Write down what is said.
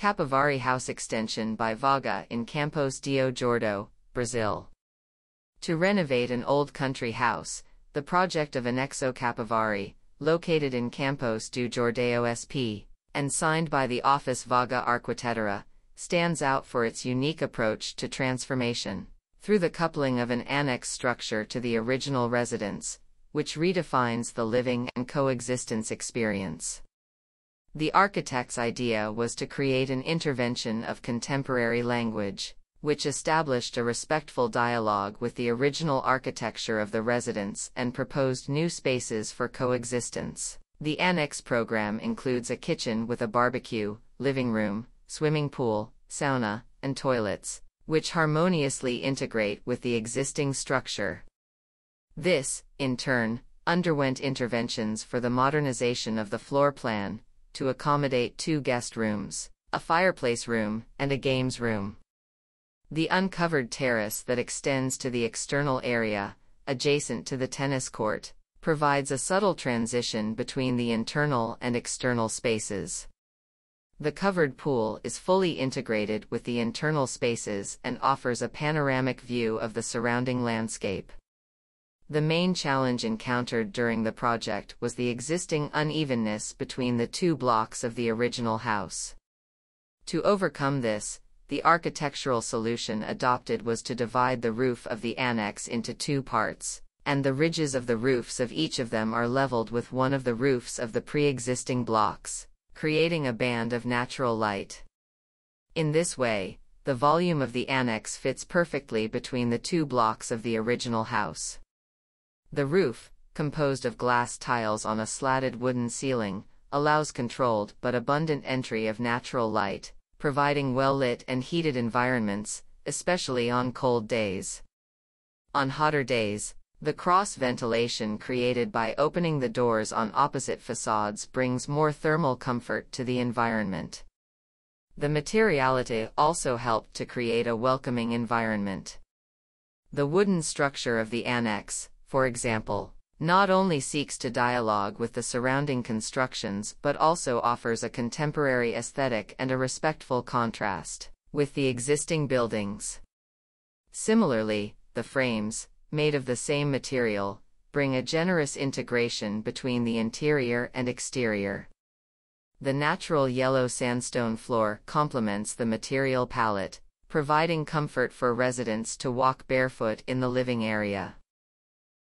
Capivari House Extension by VAGA in Campos do Jordão, Brazil. To renovate an old country house, the project of Anexo Capivari, located in Campos do Jordão-SP, and signed by the office VAGA Arquitetura, stands out for its unique approach to transformation, through the coupling of an annex structure to the original residence, which redefines the living and coexistence experience. The architect's idea was to create an intervention of contemporary language, which established a respectful dialogue with the original architecture of the residence and proposed new spaces for coexistence. The annex program includes a kitchen with a barbecue, living room, swimming pool, sauna, and toilets, which harmoniously integrate with the existing structure. This, in turn, underwent interventions for the modernization of the floor plan, to accommodate 2 guest rooms, a fireplace room, and a games room. The uncovered terrace that extends to the external area, adjacent to the tennis court, provides a subtle transition between the internal and external spaces. The covered pool is fully integrated with the internal spaces and offers a panoramic view of the surrounding landscape. The main challenge encountered during the project was the existing unevenness between the 2 blocks of the original house. To overcome this, the architectural solution adopted was to divide the roof of the annex into 2 parts, and the ridges of the roofs of each of them are leveled with one of the roofs of the pre-existing blocks, creating a band of natural light. In this way, the volume of the annex fits perfectly between the 2 blocks of the original house. The roof, composed of glass tiles on a slatted wooden ceiling, allows controlled but abundant entry of natural light, providing well-lit and heated environments, especially on cold days. On hotter days, the cross-ventilation created by opening the doors on opposite facades brings more thermal comfort to the environment. The materiality also helped to create a welcoming environment. The wooden structure of the annex, for example, not only seeks to dialogue with the surrounding constructions but also offers a contemporary aesthetic and a respectful contrast with the existing buildings. Similarly, the frames, made of the same material, bring a generous integration between the interior and exterior. The natural yellow sandstone floor complements the material palette, providing comfort for residents to walk barefoot in the living area.